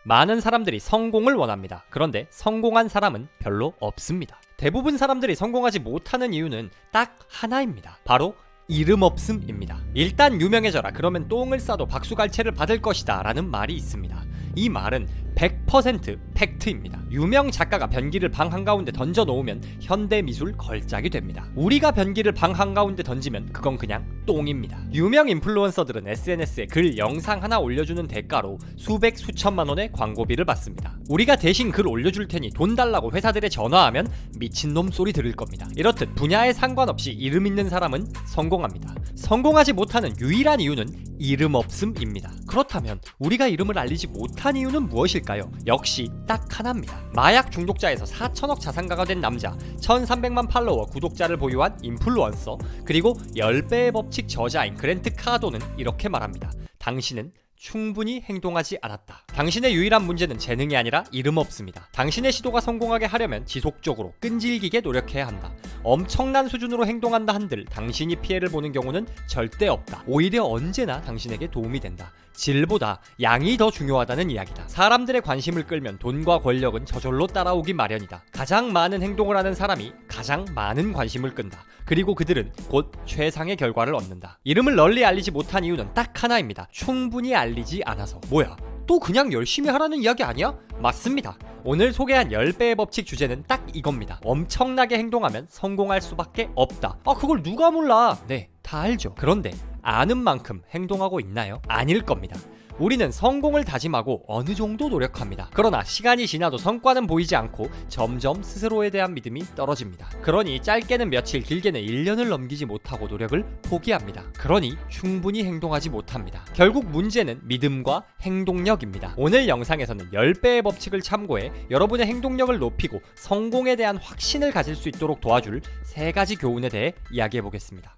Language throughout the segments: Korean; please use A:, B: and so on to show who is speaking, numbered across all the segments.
A: 많은 사람들이 성공을 원합니다. 그런데 성공한 사람은 별로 없습니다. 대부분 사람들이 성공하지 못하는 이유는 딱 하나입니다. 바로 이름 없음입니다. 일단 유명해져라, 그러면 똥을 싸도 박수갈채를 받을 것이다 라는 말이 있습니다. 이 말은 100% 팩트입니다. 유명 작가가 변기를 방 한가운데 던져놓으면 현대미술 걸작이 됩니다. 우리가 변기를 방 한가운데 던지면 그건 그냥 똥입니다. 유명 인플루언서들은 SNS에 글, 영상 하나 올려주는 대가로 수백 수천만 원의 광고비를 받습니다. 우리가 대신 글 올려줄 테니 돈 달라고 회사들에 전화하면 미친놈 소리 들을 겁니다. 이렇듯 분야에 상관없이 이름 있는 사람은 성공합니다. 성공하지 못하는 유일한 이유는 이름 없음입니다. 그렇다면 우리가 이름을 알리지 못한 이유는 무엇일까요? 역시 딱 하나입니다. 마약 중독자에서 4천억 자산가가 된 남자, 1300만 팔로워 구독자를 보유한 인플루언서, 그리고 10배의 법칙 저자인 그랜트 카도는 이렇게 말합니다. 당신은 충분히 행동하지 않았다. 당신의 유일한 문제는 재능이 아니라 이름 없습니다. 당신의 시도가 성공하게 하려면 지속적으로 끈질기게 노력해야 한다. 엄청난 수준으로 행동한다 한들 당신이 피해를 보는 경우는 절대 없다. 오히려 언제나 당신에게 도움이 된다. 질보다 양이 더 중요하다는 이야기다. 사람들의 관심을 끌면 돈과 권력은 저절로 따라오기 마련이다. 가장 많은 행동을 하는 사람이 가장 많은 관심을 끈다. 그리고 그들은 곧 최상의 결과를 얻는다. 이름을 널리 알리지 못한 이유는 딱 하나입니다. 충분히 알리지 않아서. 뭐야? 또 그냥 열심히 하라는 이야기 아니야? 맞습니다. 오늘 소개한 10배의 법칙 주제는 딱 이겁니다. 엄청나게 행동하면 성공할 수밖에 없다. 그걸 누가 몰라? 네, 다 알죠. 그런데 아는 만큼 행동하고 있나요? 아닐 겁니다. 우리는 성공을 다짐하고 어느 정도 노력합니다. 그러나 시간이 지나도 성과는 보이지 않고 점점 스스로에 대한 믿음이 떨어집니다. 그러니 짧게는 며칠, 길게는 1년을 넘기지 못하고 노력을 포기합니다. 그러니 충분히 행동하지 못합니다. 결국 문제는 믿음과 행동력입니다. 오늘 영상에서는 10배의 법칙을 참고해 여러분의 행동력을 높이고 성공에 대한 확신을 가질 수 있도록 도와줄 3가지 교훈에 대해 이야기해 보겠습니다.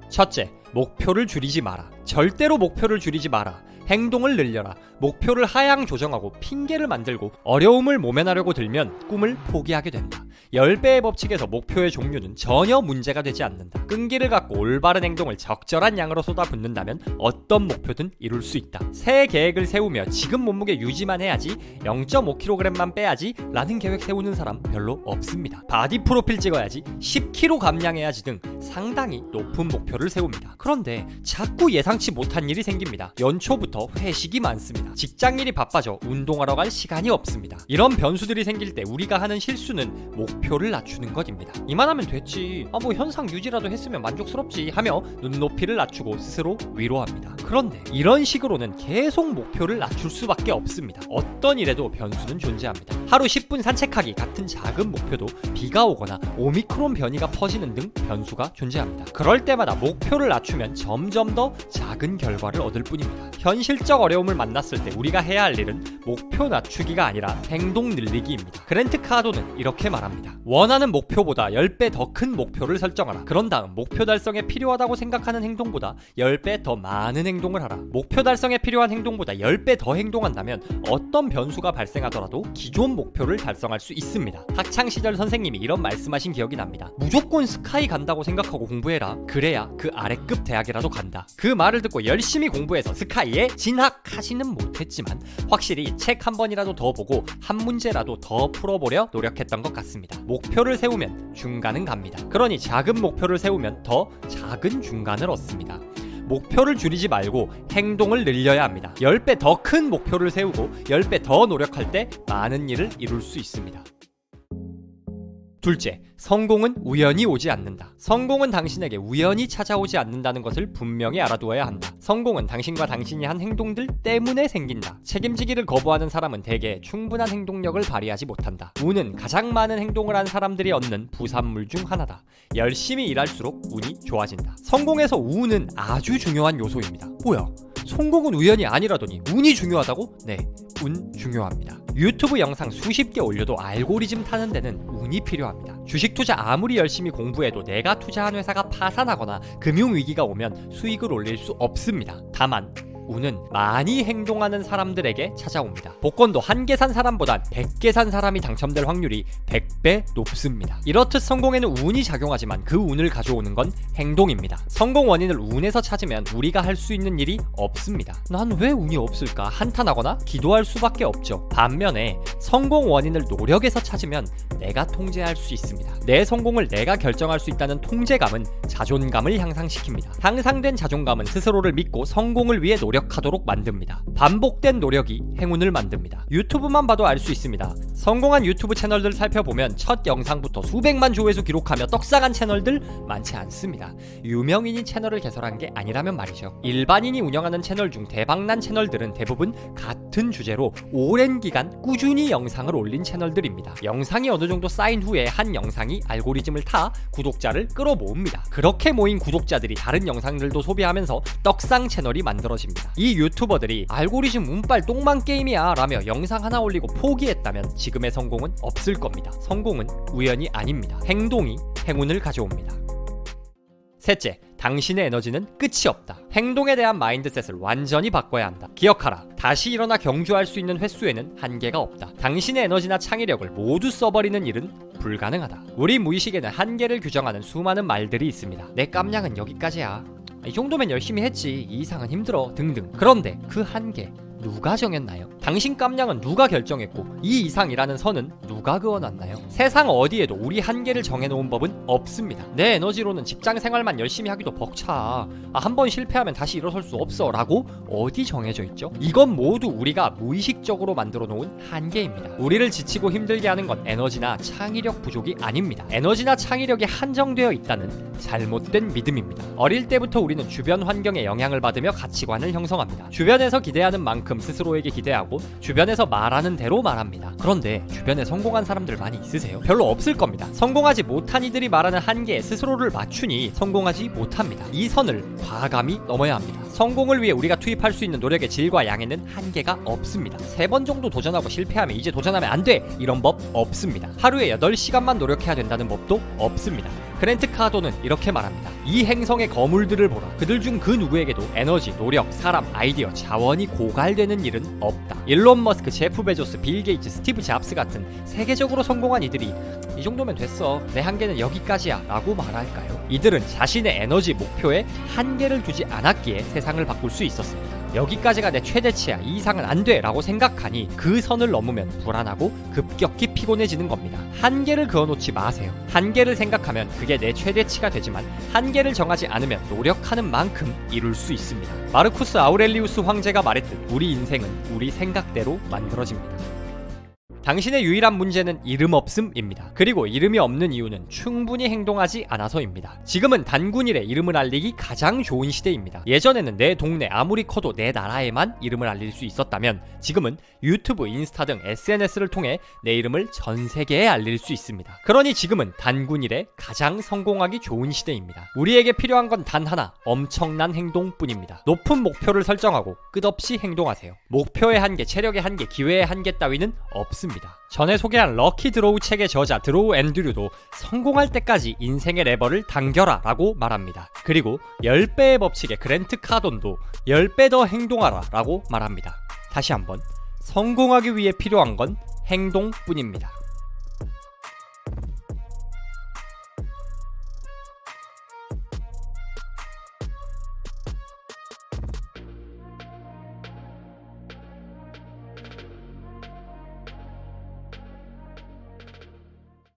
A: 첫째, 목표를 줄이지 마라. 절대로 목표를 줄이지 마라. 행동을 늘려라. 목표를 하향 조정하고 핑계를 만들고 어려움을 모면하려고 들면 꿈을 포기하게 된다. 10배의 법칙에서 목표의 종류는 전혀 문제가 되지 않는다. 끈기를 갖고 올바른 행동을 적절한 양으로 쏟아붓는다면 어떤 목표든 이룰 수 있다. 새 계획을 세우며 지금 몸무게 유지만 해야지, 0.5kg만 빼야지 라는 계획 세우는 사람 별로 없습니다. 바디 프로필 찍어야지, 10kg 감량해야지 등 상당히 높은 목표를 세웁니다. 그런데 자꾸 예상치 못한 일이 생깁니다. 연초부터 회식이 많습니다. 직장일이 바빠져 운동하러 갈 시간이 없습니다. 이런 변수들이 생길 때 우리가 하는 실수는 목표를 낮추는 것입니다. 이만하면 됐지, 뭐 현상 유지라도 했으면 만족스럽지 하며 눈높이를 낮추고 스스로 위로합니다. 그런데 이런 식으로는 계속 목표를 낮출 수밖에 없습니다. 어떤 일에도 변수는 존재합니다. 하루 10분 산책하기 같은 작은 목표도 비가 오거나 오미크론 변이가 퍼지는 등 변수가 존재합니다. 그럴 때마다 목표를 낮추면 점점 더 작은 결과를 얻을 뿐입니다. 현실적 어려움을 만났을 때 우리가 해야 할 일은 목표 낮추기가 아니라 행동 늘리기입니다. 그랜트 카도는 이렇게 말합니다. 원하는 목표보다 10배 더 큰 목표를 설정하라. 그런 다음 목표 달성에 필요하다고 생각하는 행동보다 10배 더 많은 행동을 하라. 목표 달성에 필요한 행동보다 10배 더 행동한다면 어떤 변수가 발생하더라도 기존 목표를 달성할 수 있습니다. 학창시절 선생님이 이런 말씀하신 기억이 납니다. 무조건 스카이 간다고 생각하고 공부해라. 그래야 그 아래급 대학이라도 간다. 그 말을 듣고 열심히 공부해서 스카이에 진학하지는 못했지만 확실히 책 한 번이라도 더 보고 한 문제라도 더 풀어보려 노력했던 것 같습니다. 목표를 세우면 중간은 갑니다. 그러니 작은 목표를 세우면 더 작은 중간을 얻습니다. 목표를 줄이지 말고 행동을 늘려야 합니다. 10배 더 큰 목표를 세우고 10배 더 노력할 때 많은 일을 이룰 수 있습니다. 둘째, 성공은 우연히 오지 않는다. 성공은 당신에게 우연히 찾아오지 않는다는 것을 분명히 알아두어야 한다. 성공은 당신과 당신이 한 행동들 때문에 생긴다. 책임지기를 거부하는 사람은 대개 충분한 행동력을 발휘하지 못한다. 운은 가장 많은 행동을 한 사람들이 얻는 부산물 중 하나다. 열심히 일할수록 운이 좋아진다. 성공에서 운은 아주 중요한 요소입니다. 뭐야? 성공은 우연이 아니라더니 운이 중요하다고? 네, 운 중요합니다. 유튜브 영상 수십 개 올려도 알고리즘 타는 데는 운이 필요합니다. 주식 투자 아무리 열심히 공부해도 내가 투자한 회사가 파산하거나 금융위기가 오면 수익을 올릴 수 없습니다. 다만 운은 많이 행동하는 사람들에게 찾아옵니다. 복권도 1개 산 사람보단 100개 산 사람이 당첨될 확률이 100배 높습니다. 이렇듯 성공에는 운이 작용하지만 그 운을 가져오는 건 행동입니다. 성공 원인을 운에서 찾으면 우리가 할 수 있는 일이 없습니다. 난 왜 운이 없을까 한탄하거나 기도할 수밖에 없죠. 반면에 성공 원인을 노력에서 찾으면 내가 통제할 수 있습니다. 내 성공을 내가 결정할 수 있다는 통제감은 자존감을 향상시킵니다. 향상된 자존감은 스스로를 믿고 성공을 위해 노력하도록 만듭니다. 반복된 노력이 행운을 만듭니다. 유튜브만 봐도 알 수 있습니다. 성공한 유튜브 채널들 살펴보면 첫 영상부터 수백만 조회수 기록하며 떡상한 채널들 많지 않습니다. 유명인이 채널을 개설한 게 아니라면 말이죠. 일반인이 운영하는 채널 중 대박난 채널들은 대부분 같은 주제로 오랜 기간 꾸준히 영상을 올린 채널들입니다. 영상이 어느 정도 쌓인 후에 한 영상이 알고리즘을 타 구독자를 끌어모읍니다. 그렇게 모인 구독자들이 다른 영상들도 소비하면서 떡상 채널이 만들어집니다. 이 유튜버들이 알고리즘 운빨 똥망 게임이야 라며 영상 하나 올리고 포기했다면 지금의 성공은 없을 겁니다. 성공은 우연이 아닙니다. 행동이 행운을 가져옵니다. 셋째, 당신의 에너지는 끝이 없다. 행동에 대한 마인드셋을 완전히 바꿔야 한다. 기억하라. 다시 일어나 경주할 수 있는 횟수에는 한계가 없다. 당신의 에너지나 창의력을 모두 써버리는 일은 불가능하다. 우리 무의식에는 한계를 규정하는 수많은 말들이 있습니다. 내 깜냥은 여기까지야. 이 정도면 열심히 했지. 이 이상은 힘들어. 등등. 그런데 그 한계 누가 정했나요? 당신 깜냥은 누가 결정했고 이 이상이라는 선은 누가 그어놨나요? 세상 어디에도 우리 한계를 정해놓은 법은 없습니다. 내 에너지로는 직장 생활만 열심히 하기도 벅차. 한번 실패하면 다시 일어설 수 없어 라고 어디 정해져 있죠? 이건 모두 우리가 무의식적으로 만들어 놓은 한계입니다. 우리를 지치고 힘들게 하는 건 에너지나 창의력 부족이 아닙니다. 에너지나 창의력이 한정되어 있다는 잘못된 믿음입니다. 어릴 때부터 우리는 주변 환경의 영향을 받으며 가치관을 형성합니다. 주변에서 기대하는 만큼 스스로에게 기대하고 주변에서 말하는 대로 말합니다. 그런데 주변에 성공한 사람들 많이 있으세요? 별로 없을 겁니다. 성공하지 못한 이들이 말하는 한계에 스스로를 맞추니 성공하지 못합니다. 이 선을 과감히 넘어야 합니다. 성공을 위해 우리가 투입할 수 있는 노력의 질과 양에는 한계가 없습니다. 3번 정도 도전하고 실패하면 이제 도전하면 안 돼! 이런 법 없습니다. 하루에 8시간만 노력해야 된다는 법도 없습니다. 그랜트 카도는 이렇게 말합니다. 이 행성의 거물들을 보라. 그들 중 그 누구에게도 에너지, 노력, 사람, 아이디어, 자원이 고갈되는 일은 없다. 일론 머스크, 제프 베조스, 빌 게이츠, 스티브 잡스 같은 세계적으로 성공한 이들이 이 정도면 됐어. 내 한계는 여기까지야 라고 말할까요? 이들은 자신의 에너지 목표에 한계를 두지 않았기에 세상을 바꿀 수 있었습니다. 여기까지가 내 최대치야. 이 이상은 안 돼 라고 생각하니 그 선을 넘으면 불안하고 급격히 피곤해지는 겁니다. 한계를 그어놓지 마세요. 한계를 생각하면 그게 내 최대치가 되지만 한계를 정하지 않으면 노력하는 만큼 이룰 수 있습니다. 마르쿠스 아우렐리우스 황제가 말했듯 우리 인생은 우리 생각대로 만들어집니다. 당신의 유일한 문제는 이름 없음입니다. 그리고 이름이 없는 이유는 충분히 행동하지 않아서입니다. 지금은 단군일에 이름을 알리기 가장 좋은 시대입니다. 예전에는 내 동네 아무리 커도 내 나라에만 이름을 알릴 수 있었다면 지금은 유튜브, 인스타 등 SNS를 통해 내 이름을 전 세계에 알릴 수 있습니다. 그러니 지금은 단군일에 가장 성공하기 좋은 시대입니다. 우리에게 필요한 건 단 하나, 엄청난 행동뿐입니다. 높은 목표를 설정하고 끝없이 행동하세요. 목표의 한계, 체력의 한계, 기회의 한계 따위는 없습니다. 전에 소개한 럭키 드로우 책의 저자 드로우 앤드류도 성공할 때까지 인생의 레버를 당겨라 라고 말합니다. 그리고 10배의 법칙의 그랜트 카돈도 10배 더 행동하라 라고 말합니다. 다시 한번, 성공하기 위해 필요한 건 행동뿐입니다.